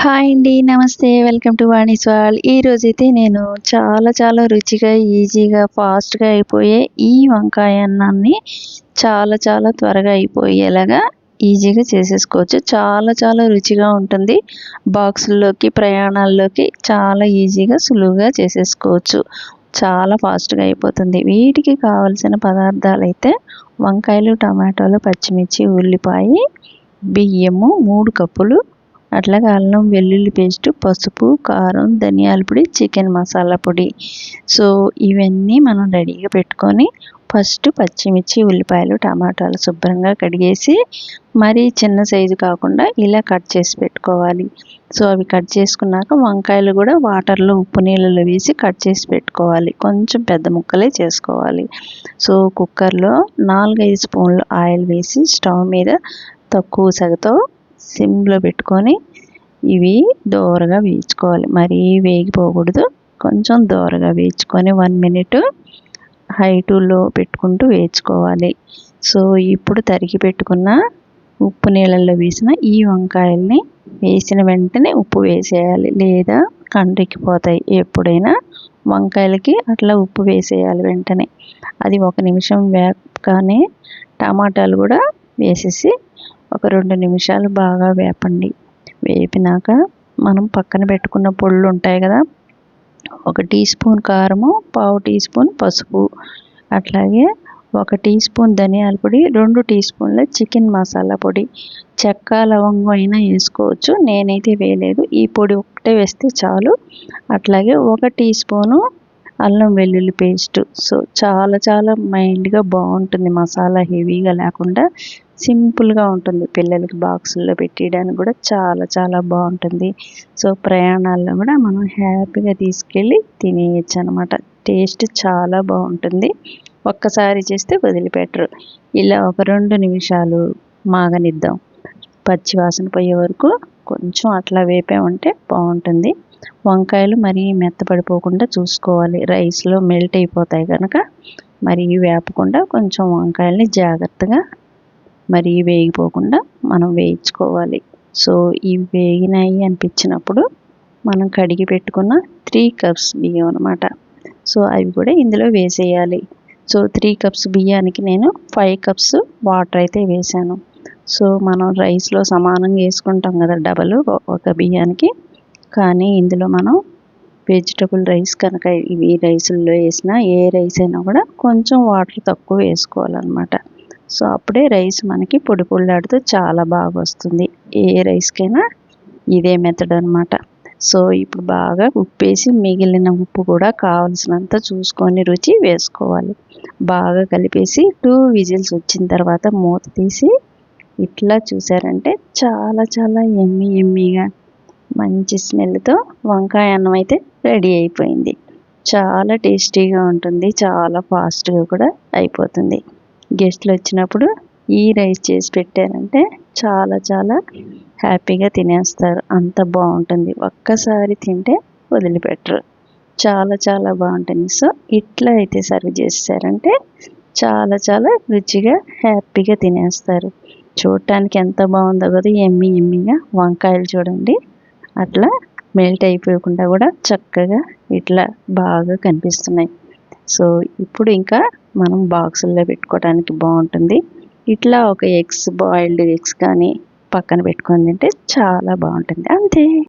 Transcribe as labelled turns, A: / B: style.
A: Hi అండి. నమస్తే. Welcome to Vani's world. ఈరోజైతే నేను చాలా రుచిగా, ఈజీగా, ఫాస్ట్‌గా అయిపోయే ఈ వంకాయ అన్నాన్ని చాలా త్వరగా అయిపోయేలాగా ఈజీగా చేసేసుకోవచ్చు. చాలా రుచిగా ఉంటుంది. బాక్సుల్లోకి, ప్రయాణాల్లోకి చాలా ఈజీగా, సులువుగా చేసేసుకోవచ్చు. చాలా ఫాస్ట్‌గా అయిపోతుంది. వీటికి కావాల్సిన పదార్థాలైతే వంకాయలు, టమాటాలు, పచ్చిమిర్చి, ఉల్లిపాయ, బియ్యము 3 కప్పులు, అట్లాగే అల్లం వెల్లుల్లి పేస్టు, పసుపు, కారం, ధనియాల పొడి, చికెన్ మసాలా పొడి. సో ఇవన్నీ మనం రెడీగా పెట్టుకొని ఫస్ట్ పచ్చిమిర్చి, ఉల్లిపాయలు, టమాటాలు శుభ్రంగా కడిగేసి మరీ చిన్న సైజు కాకుండా ఇలా కట్ చేసి పెట్టుకోవాలి. సో అవి కట్ చేసుకున్నాక వంకాయలు కూడా వాటర్లో ఉప్పు నీళ్ళలో వేసి కట్ చేసి పెట్టుకోవాలి. కొంచెం పెద్ద ముక్కలే చేసుకోవాలి. సో కుక్కర్లో 4-5 స్పూన్లు ఆయిల్ వేసి స్టవ్ మీద తక్కువ సెగతో సిమ్లో పెట్టుకొని ఇవి దోరగా వేయించుకోవాలి. మరీ వేగిపోకూడదు. కొంచెం దోరగా వేయించుకొని 1 మినిట్ హై టు లో పెట్టుకుంటూ వేయించుకోవాలి. సో ఇప్పుడు తరిగి పెట్టుకున్న ఉప్పు నీళ్ళల్లో వేసిన ఈ వంకాయల్ని వేసిన వెంటనే ఉప్పు వేసేయాలి, లేదా కండ్రెక్కిపోతాయి. ఎప్పుడైనా వంకాయలకి అట్లా ఉప్పు వేసేయాలి వెంటనే. అది 1 నిమిషం వేపగానే టమాటాలు కూడా వేసేసి ఒక 2 నిమిషాలు బాగా వేపండి. వేపినాక మనం పక్కన పెట్టుకున్న పొళ్ళు ఉంటాయి కదా, 1 టీ స్పూన్ కారము, పావు టీ స్పూన్ పసుపు, అట్లాగే 1 టీ స్పూన్ ధనియాల పొడి, 2 టీ స్పూన్ల చికెన్ మసాలా పొడి. చెక్క లవంగం అయినా వేసుకోవచ్చు, నేనైతే వేయలేదు. ఈ పొడి ఒకటే వేస్తే చాలు. అట్లాగే 1 టీ స్పూను అల్లం వెల్లుల్లి పేస్ట్. సో చాలా మైల్డ్గా బాగుంటుంది. మసాలా హెవీగా లేకుండా సింపుల్గా ఉంటుంది. పిల్లలకి బాక్సుల్లో పెట్టేయడానికి కూడా చాలా బాగుంటుంది. సో ప్రయాణాల్లో కూడా మనం హ్యాపీగా తీసుకెళ్ళి తినేయచ్చు అనమాట. టేస్ట్ చాలా బాగుంటుంది. ఒక్కసారి చేస్తే వదిలిపెట్టరు. ఇలా ఒక 2 నిమిషాలు మాగనిద్దాం. పచ్చి వాసన పోయే వరకు కొంచెం అట్లా వేపామంటే బాగుంటుంది. వంకాయలు మరీ మెత్తపడిపోకుండా చూసుకోవాలి. రైస్లో మెల్ట్ అయిపోతాయి కనుక మరీ వేపకుండా కొంచెం వంకాయల్ని జాగ్రత్తగా మరీ వేగిపోకుండా మనం వేయించుకోవాలి. సో ఇవి వేగినాయి అనిపించినప్పుడు మనం కడిగి పెట్టుకున్న 3 కప్స్ బియ్యం అనమాట. సో అవి కూడా ఇందులో వేసేయాలి. సో 3 కప్స్ బియ్యానికి నేను 5 కప్స్ వాటర్ అయితే వేసాను. సో మనం రైస్లో సమానంగా వేసుకుంటాం కదా డబల్ ఒక బియ్యానికి. కానీ ఇందులో మనం వెజిటబుల్ రైస్ కనుక ఇవి రైసుల్లో వేసినా ఏ రైస్ అయినా కూడా కొంచెం వాటర్ తక్కువ వేసుకోవాలన్నమాట. సో అప్పుడే రైస్ మనకి పొడి పొడిలాడుతూ చాలా బాగా వస్తుంది. ఏ రైస్కైనా ఇదే మెథడ్ అనమాట. సో ఇప్పుడు బాగా ఉప్పేసి మిగిలిన ఉప్పు కూడా కావలసినంత చూసుకొని రుచి వేసుకోవాలి. బాగా కలిపేసి 2 విజిల్స్ వచ్చిన తర్వాత మూత తీసి ఇట్లా చూసారంటే చాలా ఎమ్మీగా మంచి స్మెల్తో వంకాయ అన్నం అయితే రెడీ అయిపోయింది. చాలా టేస్టీగా ఉంటుంది. చాలా ఫాస్ట్గా కూడా అయిపోతుంది. గెస్ట్లు వచ్చినప్పుడు ఈ రైస్ చేసి పెట్టారంటే చాలా హ్యాపీగా తినేస్తారు. అంత బాగుంటుంది. ఒక్కసారి తింటే వదిలిపెట్టరు. చాలా బాగుంటుంది. సో ఇట్లా అయితే సర్వ్ చేశారంటే చాలా రుచిగా హ్యాపీగా తినేస్తారు. చూడటానికి ఎంత బాగుందో కదా, ఎమ్మీగా వంకాయలు చూడండి అట్లా మెల్ట్ అయిపోకుండా కూడా చక్కగా ఇట్లా బాగా కనిపిస్తున్నాయి. సో ఇప్పుడు ఇంకా మనం బాక్సుల్లో పెట్టుకోవడానికి బాగుంటుంది. ఇట్లా ఒక బాయిల్డ్ ఎగ్స్ కానీ పక్కన పెట్టుకొని తింటే చాలా బాగుంటుంది. అంతే.